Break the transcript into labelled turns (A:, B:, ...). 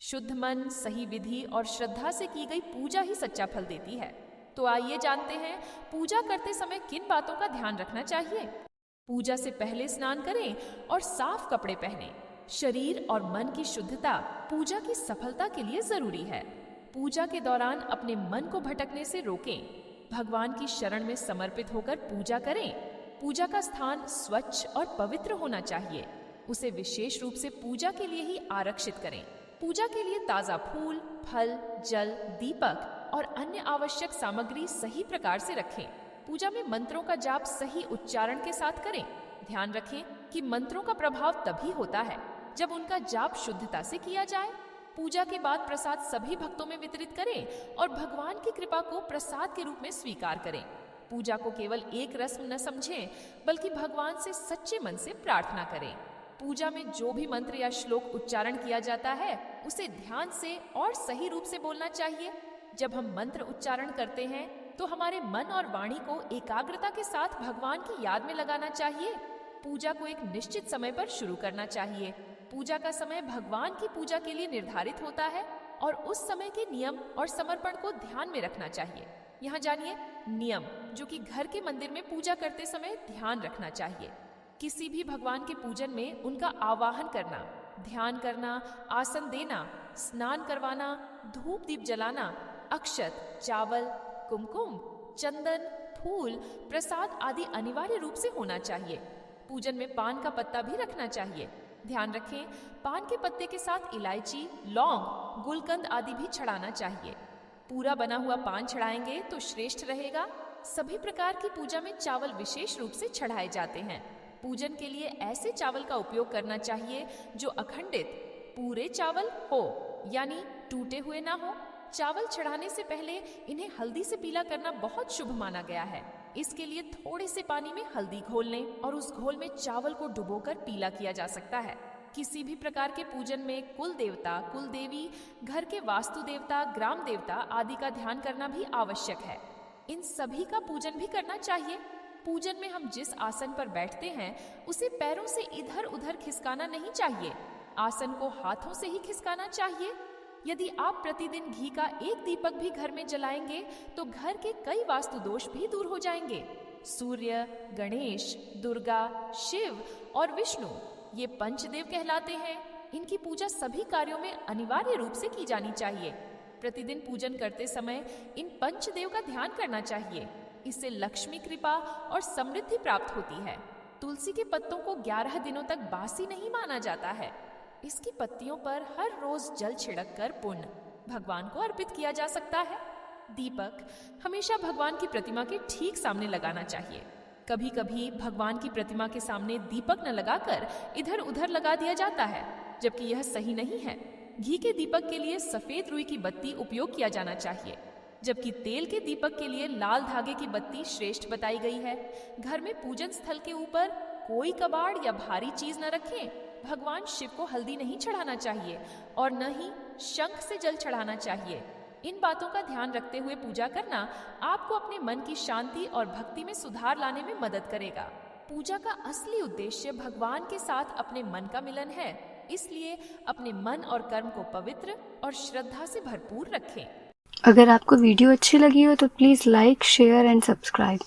A: शुद्ध मन, सही विधि और श्रद्धा से की गई पूजा ही सच्चा फल देती है। तो आइए जानते हैं पूजा करते समय किन बातों का ध्यान रखना चाहिए। पूजा से पहले स्नान करें और साफ कपड़े पहनें। शरीर और मन की शुद्धता पूजा की सफलता के लिए जरूरी है। पूजा के दौरान अपने मन को भटकने से रोकें। भगवान की शरण में समर्पित होकर पूजा करें। पूजा का स्थान स्वच्छ और पवित्र होना चाहिए। उसे विशेष रूप से पूजा के लिए ही आरक्षित करें। पूजा के लिए ताजा फूल, फल, जल, दीपक और अन्य आवश्यक सामग्री सही प्रकार से रखें। पूजा में मंत्रों का जाप सही उच्चारण के साथ करें। ध्यान रखें कि मंत्रों का प्रभाव तभी होता है जब उनका जाप शुद्धता से किया जाए। पूजा के बाद प्रसाद सभी भक्तों में वितरित करें और भगवान की कृपा को प्रसाद के रूप में स्वीकार करें। पूजा को केवल एक रस्म न समझें, बल्कि भगवान से सच्चे मन से प्रार्थना करें। पूजा में जो भी मंत्र या श्लोक उच्चारण किया जाता है, उसे ध्यान से और सही रूप से बोलना चाहिए। जब हम मंत्र उच्चारण करते हैं, तो हमारे मन और वाणी को एकाग्रता के साथ भगवान की याद में लगाना चाहिए। पूजा को एक निश्चित समय पर शुरू करना चाहिए। पूजा का समय भगवान की पूजा के लिए निर्धारित होता है और उस समय के नियम और समर्पण को ध्यान में रखना चाहिए। यहाँ जानिए नियम जो कि घर के मंदिर में पूजा करते समय ध्यान रखना चाहिए। किसी भी भगवान के पूजन में उनका आवाहन करना, ध्यान करना, आसन देना, स्नान करवाना, धूप दीप जलाना, अक्षत, चावल, कुमकुम, चंदन, फूल, प्रसाद आदि अनिवार्य रूप से होना चाहिए। पूजन में पान का पत्ता भी रखना चाहिए। ध्यान रखें, पान के पत्ते के साथ इलायची, लौंग, गुलकंद आदि भी चढ़ाना चाहिए। पूरा बना हुआ पान चढ़ाएंगे तो श्रेष्ठ रहेगा। सभी प्रकार की पूजा में चावल विशेष रूप से चढ़ाए जाते हैं। पूजन के लिए ऐसे चावल का उपयोग करना चाहिए जो अखंडित पूरे चावल हो, यानी टूटे हुए ना हो। चावल चढ़ाने से पहले इन्हें हल्दी से पीला करना बहुत शुभ माना गया है। इसके लिए थोड़े से पानी में हल्दी घोल लें और उस घोल में चावल को डुबोकर पीला किया जा सकता है। किसी भी प्रकार के पूजन में कुल देवता, कुल देवी, घर के वास्तु देवता, ग्राम देवता आदि का ध्यान करना भी आवश्यक है। इन सभी का पूजन भी करना चाहिए। पूजन में हम जिस आसन पर बैठते हैं, उसे पैरों से इधर उधर खिसकाना नहीं चाहिए। आसन को हाथों से ही खिसकाना चाहिए। यदि आप प्रतिदिन घी का एक दीपक भी घर में जलाएंगे, तो घर के कई वास्तु दोष भी दूर हो जाएंगे। सूर्य, गणेश, दुर्गा, शिव और विष्णु ये पंचदेव कहलाते हैं। इनकी पूजा सभी कार्यों में अनिवार्य रूप से की जानी चाहिए। प्रतिदिन पूजन करते समय इन पंचदेव का ध्यान करना चाहिए। इससे लक्ष्मी कृपा और समृद्धि प्राप्त होती है। तुलसी के पत्तों को 11 दिनों तक बासी नहीं माना जाता है। इसकी पत्तियों पर हर रोज जल छिड़क कर पुण्य भगवान को अर्पित किया जा सकता है। दीपक हमेशा भगवान की प्रतिमा के ठीक सामने लगाना चाहिए। कभी कभी भगवान की प्रतिमा के सामने दीपक न लगाकर इधर उधर लगा दिया जाता है, जबकि यह सही नहीं है। घी के दीपक के लिए सफेद रुई की बत्ती उपयोग किया जाना चाहिए, जबकि तेल के दीपक के लिए लाल धागे की बत्ती श्रेष्ठ बताई गई है। घर में पूजन स्थल के ऊपर कोई कबाड़ या भारी चीज न रखें। भगवान शिव को हल्दी नहीं चढ़ाना चाहिए और न ही शंख से जल चढ़ाना चाहिए। इन बातों का ध्यान रखते हुए पूजा करना आपको अपने मन की शांति और भक्ति में सुधार लाने में मदद करेगा। पूजा का असली उद्देश्य भगवान के साथ अपने मन का मिलन है, इसलिए अपने मन और कर्म को पवित्र और श्रद्धा से भरपूर रखें।
B: अगर आपको वीडियो अच्छी लगी हो तो please like, share and subscribe.